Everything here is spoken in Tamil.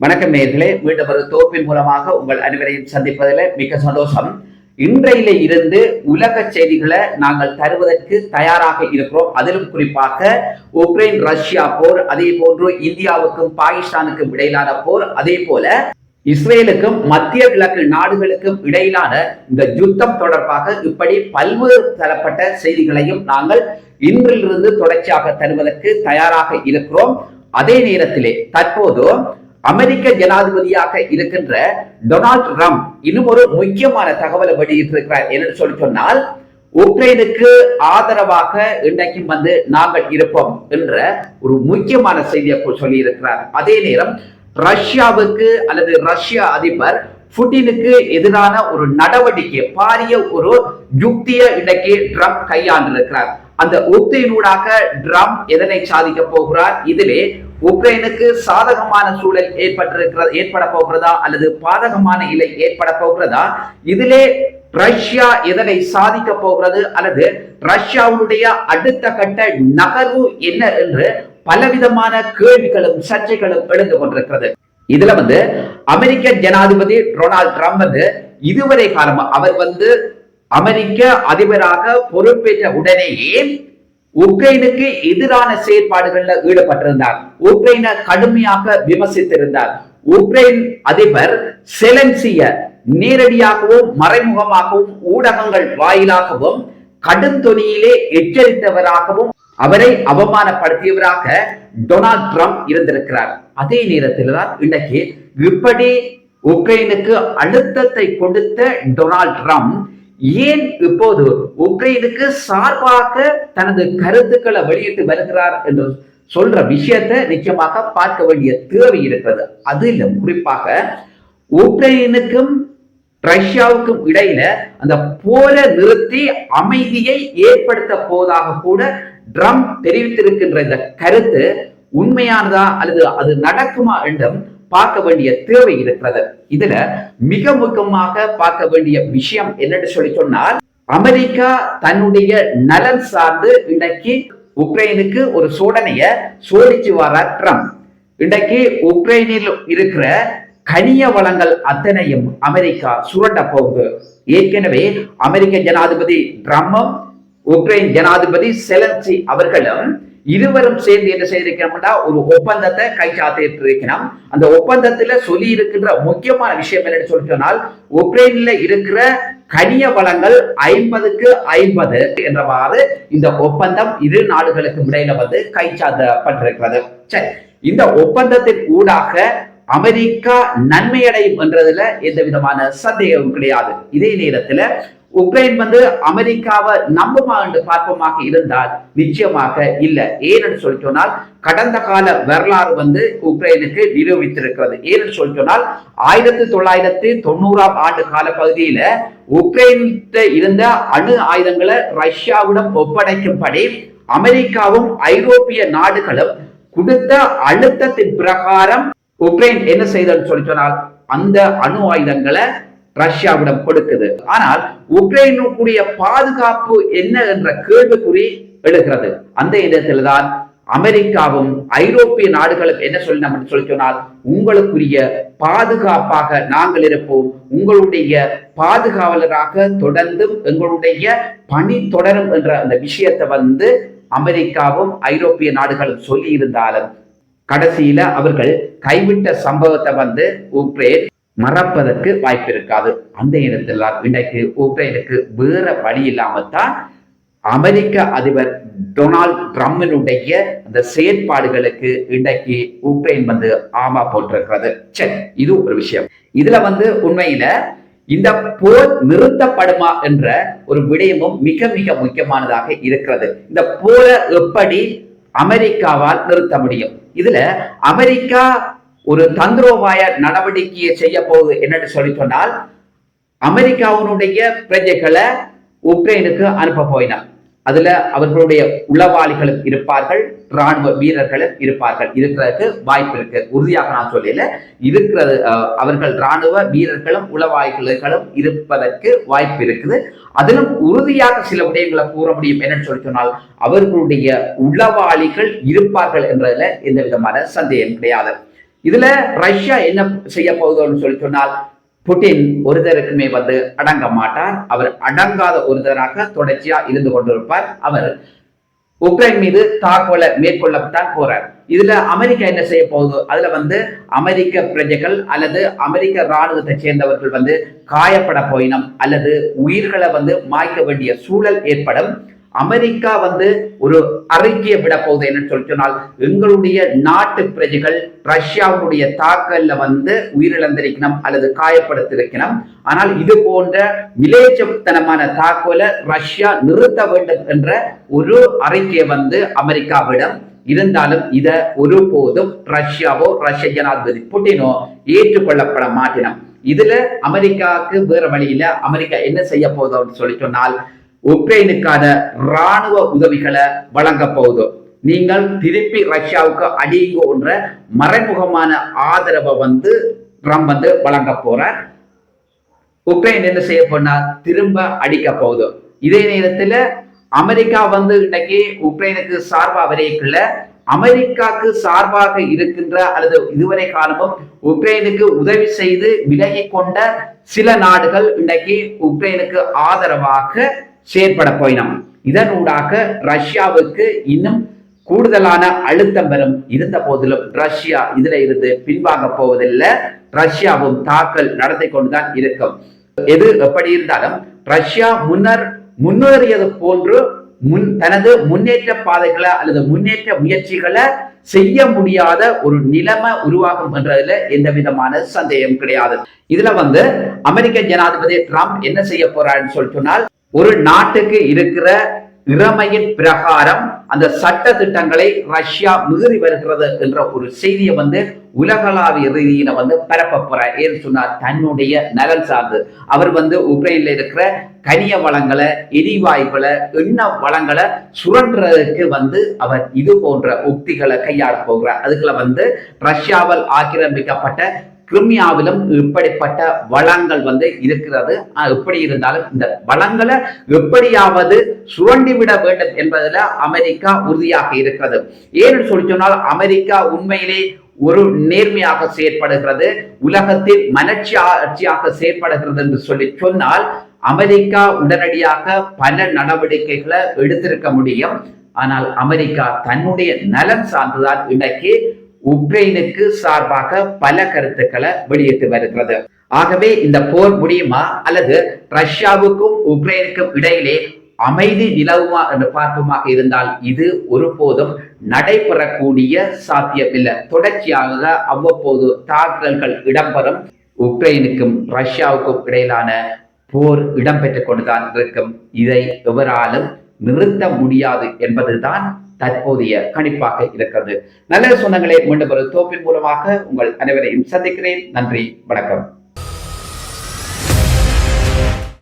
வணக்கம் நேயர்களே, மீண்டும் ஒரு தொகுப்பின் மூலமாக உங்கள் அனைவரையும் சந்திப்பதில் மிக சந்தோஷம். இன்றையில இருந்து உலக செய்திகளை நாங்கள் தருவதற்கு தயாராக இருக்கிறோம். அதிலும் குறிப்பாக உக்ரைன் ரஷ்யா போர், அதே போன்று இந்தியாவுக்கும் பாகிஸ்தானுக்கும் இடையிலான போர், அதே போல இஸ்ரேலுக்கும் மத்திய கிழக்கு நாடுகளுக்கும் இடையிலான இந்த யுத்தம் தொடர்பாக இப்படி பல்வேறு தரப்பட்ட செய்திகளையும் நாங்கள் இன்றிலிருந்து தொடர்ச்சியாக தருவதற்கு தயாராக இருக்கிறோம். அதே நேரத்திலே தற்போது அமெரிக்க ஜனாதிபதியாக இருக்கின்ற டொனால்ட் ட்ரம்ப் இன்னும் ஒரு முக்கியமான தகவலை வெளியிட்டிருக்கிறார். என்று சொன்னால், உக்ரைனுக்கு ஆதரவாக இன்றைக்கும் நாங்கள் இருப்போம் என்ற ஒரு முக்கியமான செய்தியை சொல்லி இருக்கிறார். அதே நேரம் ரஷ்யாவுக்கு அல்லது ரஷ்ய அதிபர் புட்டினுக்கு எதிரான ஒரு நடவடிக்கை, பாரிய ஒரு யுக்தியை இன்றைக்கு ட்ரம்ப் கையாண்டிருக்கிறார். அந்த உக்தியினூடாக ட்ரம்ப் எதனை சாதிக்க போகிறார்? இதிலே உக்ரைனுக்கு சாதகமான சூழல் ஏற்பட போகிறதா அல்லது பாதகமான நிலை ஏற்பட போகிறதா? இதிலே ரஷ்யா எதனை சாதிக்க போகிறது அல்லது ரஷ்யாவுடைய அடுத்த கட்ட நகர்வு என்ன என்று பலவிதமான கேள்விகளும் சர்ச்சைகளும் எழுந்து கொண்டிருக்கிறது. இதுல அமெரிக்க ஜனாதிபதி டொனால்ட் ட்ரம்ப் இதுவரை காலமா அவர் அமெரிக்க அதிபராக பொறுப்பேற்ற உடனேயே உக்ரைனுக்கு எதிரான செயற்பாடுகள்ல ஈடுபட்டிருந்தார். உக்ரைனை கடுமையாக விமர்சித்திருந்தார். உக்ரைன் அதிபர் செலன்சிய நேரடியாகவும் மறைமுகமாகவும் ஊடகங்கள் வாயிலாகவும் கடும் தொனியிலே எச்சரித்தவராகவும் அவரை அவமானப்படுத்தியவராக டொனால்ட் ட்ரம்ப் இருந்திருக்கிறார். அதே நேரத்தில் தான் இன்றைக்கு இப்படி உக்ரைனுக்கு அழுத்தத்தை கொடுத்த டொனால்ட் ட்ரம்ப் ஏன் இப்போது உக்ரைனுக்கு சார்பாக தனது கருத்துக்களை வெளியிட்டு வருகிறார் என்று சொல்ற விஷயத்தை நிச்சயமாக பார்க்க வேண்டிய தேவை இருக்கிறது. அதில் குறிப்பாக உக்ரைனுக்கும் ரஷ்யாவுக்கும் இடையில அந்த போரை நிறுத்தி அமைதியை ஏற்படுத்த போவதாக கூட ட்ரம்ப் தெரிவித்திருக்கின்ற இந்த கருத்து உண்மையானதா அல்லது அது நடக்குமா என்றும் பார்க்க வேண்டிய தேவை இருக்கிறது. இதுல மிக முக்கியமாக பார்க்க வேண்டிய விஷயம் என்னன்னு சொன்னால், அமெரிக்கா தன்னுடைய நலன் சார்ந்து இன்றைக்கு உக்ரைனுக்கு ஒரு சோதனைய சோதிச்சு வரார் ட்ரம்ப். இன்றைக்கு உக்ரைனில் இருக்கிற கனிய வளங்கள் அத்தனையும் அமெரிக்கா சுரண்ட போகுது. ஏற்கனவே அமெரிக்க ஜனாதிபதி ட்ரம்பும் உக்ரைன் ஜனாதிபதி செலன்சி அவர்களும் இருவரும் சேர்ந்து என்ன செய்திருக்கிறோம்னா ஒரு ஒப்பந்தத்தை கைச்சாத்திட்டு இருக்கிறோம். அந்த ஒப்பந்தத்துல சொல்லி இருக்கின்ற முக்கியமான விஷயம் என்னன்னு சொன்னால், உக்ரைன்ல இருக்கிற கனிய வளங்கள் 50க்கு 50 என்றவாறு இந்த ஒப்பந்தம் இரு நாடுகளுக்கு இடையில கைச்சாத்தப்பட்டிருக்கிறது. சரி, இந்த ஒப்பந்தத்தின் ஊடாக அமெரிக்கா நன்மையடையும் என்றதுல எந்த விதமான சந்தேகமும் கிடையாது. இதே நேரத்துல உக்ரைன் அமெரிக்காவை நம்புமா என்று பார்ப்போமாக இருந்தால் நிச்சயமாக இல்லை. ஏன்னு சொன்னால், கடந்த கால வரலாறு உக்ரைனுக்கு நிரூபித்திருக்கிறது. ஏன்னு சொன்னால், 1990ஆம் ஆண்டு கால பகுதியில உக்ரைன்ல இருந்த அணு ஆயுதங்களை ரஷ்யாவிடம் ஒப்படைக்கும்படி அமெரிக்காவும் ஐரோப்பிய நாடுகளும் கொடுத்த அழுத்தத்தின் பிரகாரம் உக்ரைன் என்ன செய்தன்னு சொன்னால் அந்த அணு ஆயுதங்களை ரஷ்யாவிடம் கொடுக்குது. ஆனால் உக்ரைனுடைய பாதுகாப்பு என்ன என்ற கேள்விக்குறி எழுகிறது. அந்த இடத்துல தான் அமெரிக்காவும் ஐரோப்பிய நாடுகளும் என்ன சொன்னால், உங்களுக்குரிய பாதுகாப்பாக நாங்கள் இருப்போம், உங்களுடைய பாதுகாவலராக தொடர்ந்தும் எங்களுடைய பணி தொடரும் என்ற அந்த விஷயத்தை அமெரிக்காவும் ஐரோப்பிய நாடுகளும் சொல்லி இருந்தாலும் கடைசியில அவர்கள் கைவிட்ட சம்பவத்தை உக்ரைன் மறப்பதற்கு வாய்ப்பு இருக்காது. அந்த இடத்தில் இன்றைக்கு உக்ரைனுக்கு வேற வழி இல்லாமத்தான் அமெரிக்க அதிபர் டொனால்ட் ட்ரம்பினுடைய அந்த செயற்பாடுகளுக்கு இன்றைக்கு உக்ரைன் ஆமா போட்டிருக்கிறது. சரி, இது ஒரு விஷயம். இதுல உண்மையில இந்த போர் நிறுத்தப்படுமா என்ற ஒரு விடயமும் மிக மிக முக்கியமானதாக இருக்கிறது. இந்த போரை எப்படி அமெரிக்காவால் நிறுத்த முடியும்? இதுல அமெரிக்கா ஒரு தந்திரோபாய நடவடிக்கையை செய்ய போகுது என்னன்னு சொன்னால், அமெரிக்காவினுடைய பிரஜைகளை உக்ரைனுக்கு அனுப்ப போயினார். அதுல அவர்களுடைய உளவாளிகளும் இருப்பார்கள், ராணுவ வீரர்களும் இருப்பார்கள். இருக்கிறதுக்கு வாய்ப்பு இருக்கு. உறுதியாக நான் சொல்லல, இருக்கிறது அவர்கள் ராணுவ வீரர்களும் உளவாளிகளும் இருப்பதற்கு வாய்ப்பு இருக்குது. அதிலும் உறுதியாக சில விடயங்களை கூற முடியும். என்னன்னு சொன்னால், அவர்களுடைய உளவாளிகள் இருப்பார்கள் என்றதுல எந்த விதமான சந்தேகம் கிடையாது. இதுல ரஷ்யா என்ன செய்ய போகுதுன்னு சொல்லி சொன்னால், புட்டின் ஒருத்தருக்குமே அடங்க மாட்டார். அவர் அடங்காத ஒருத்தராக தொடர்ச்சியா இருந்து கொண்டிருப்பார். அவர் உக்ரைன் மீது தாக்குதலை மேற்கொள்ளத்தான் போறார். இதுல அமெரிக்கா என்ன செய்ய போகுது? அதுல அமெரிக்க பிரஜைகள் அல்லது அமெரிக்க ராணுவத்தை சேர்ந்தவர்கள் காயப்பட போயினம் அல்லது உயிர்களை மாய்க்க வேண்டிய சூழல் ஏற்படும். அமெரிக்கா ஒரு அறிக்கையை விட போகுது என்னன்னு சொல்லி சொன்னால், எங்களுடைய நாட்டு பிரஜைகள் ரஷ்யாவுடைய தாக்கல்ல உயிரிழந்திருக்கணும் அல்லது காயப்படுத்திருக்கணும். ஆனால் இது போன்ற விலேச்சத்தனமான தாக்குதலை ரஷ்யா நிறுத்த வேண்டும் என்ற ஒரு அறிக்கையை அமெரிக்காவிடம் இருந்தாலும் இத ஒருபோதும் ரஷ்யாவோ ரஷ்ய ஜனாதிபதி புட்டினோ ஏற்றுக்கொள்ளப்பட மாட்டினோம். இதுல அமெரிக்காவுக்கு வேற வழியில அமெரிக்கா என்ன செய்ய போதும் சொல்லி சொன்னால், உக்ரைனுக்கான ராணுவ உதவிகளை வழங்க போகுது. நீங்கள் திருப்பி ரஷ்யாவுக்கு அடியுங்க என்ற மறைமுகமான ஆதரவை ட்ரம்ப் வழங்க போறார். உக்ரைன் என்ன செய்ய போனா திரும்ப அடிக்க போகுது. இதே நேரத்துல அமெரிக்கா இன்னைக்கு உக்ரைனுக்கு சார்பா வரைக்குள்ள அமெரிக்காவுக்கு சார்பாக இருக்கின்ற அல்லது இதுவரை காலமும் உக்ரைனுக்கு உதவி செய்து விலகி கொண்ட சில நாடுகள் இன்னைக்கு உக்ரைனுக்கு ஆதரவாக செயற்பட போயினோம். இதனூடாக ரஷ்யாவுக்கு இன்னும் கூடுதலான அழுத்தம் பெறும். இருந்த போதிலும் ரஷ்யா இதுல இருந்து பின்வாங்க போவதில்லை. ரஷ்யாவும் தாக்கல் நடத்தி கொண்டுதான் இருக்கும். எது எப்படி இருந்தாலும் ரஷ்யா முன்னேறியது போன்று தனது முன்னேற்ற பாதைகளை அல்லது முன்னேற்ற முயற்சிகளை செய்ய முடியாத ஒரு நிலைமை உருவாகும் என்றதுல எந்த விதமான சந்தேகம் கிடையாது. இதுல அமெரிக்க ஜனாதிபதி ட்ரம்ப் என்ன செய்ய போறாருன்னு சொல்லி சொன்னால், ஒரு நாட்டுக்கு இருக்கிற இறமையின் பிரகாரம் அந்த சட்ட திட்டங்களை ரஷ்யா மீறி வருகிறது என்ற ஒரு செய்தியை உலகளாவிய ரீதியில பரப்ப போறார். ஏன்னு சொன்னார், தன்னுடைய நலன் சார்ந்து அவர் உக்ரைன்ல இருக்கிற கனிய வளங்களை, எரிவாயுகளை, எண்ண வளங்களை சுரண்டுறதுக்கு அவர் இது போன்ற உக்திகளை கையாள போகிறார். அதுக்குள்ள ரஷ்யாவால் ஆக்கிரமிக்கப்பட்ட கிரிமியாவிலும் இப்படிப்பட்ட வளங்கள் இருக்கிறது. எப்படி இருந்தாலும் இந்த வளங்களை எப்படியாவது சுரண்டிவிட வேண்டும் என்பதில் அமெரிக்கா உறுதியாக இருக்கிறது. ஏன்னு சொல்லி சொன்னால், அமெரிக்கா உண்மையிலே ஒரு நேர்மையாக செயற்படுகிறது, உலகத்தில் மனச்சாட்சியாக செயற்படுகிறது என்று சொல்லி சொன்னால், அமெரிக்கா உடனடியாக பல நடவடிக்கைகளை எடுத்திருக்க முடியும். ஆனால் அமெரிக்கா தன்னுடைய நலன் சார்ந்துதான் இன்றைக்கு உக்ரைனுக்கு சார்பாக பல கருத்துக்களை வெளியிட்டு வருகிறது. ஆகவே இந்த போர் முடியுமா அல்லது ரஷ்யாவுக்கும் உக்ரைனுக்கும் இடையிலே அமைதி நிலவுமா என்று பார்ப்போமாக இருந்தால் இது ஒருபோதும் நடைபெறக்கூடிய சாத்தியம் இல்லை. தொடர்ச்சியாக அவ்வப்போது தாக்குதல்கள் இடம்பெறும். உக்ரைனுக்கும் ரஷ்யாவுக்கும் இடையிலான போர் இடம்பெற்றுக் கொண்டுதான் இருக்கும். இதை எவராலும் நிறுத்த முடியாது என்பதுதான் தற்போதைய கணிப்பாக இருக்கிறது. நல்ல சொந்தங்களை மீண்டும் ஒரு தொகுப்பின் மூலமாக உங்கள் அனைவரையும் சந்திக்கிறேன். நன்றி, வணக்கம்.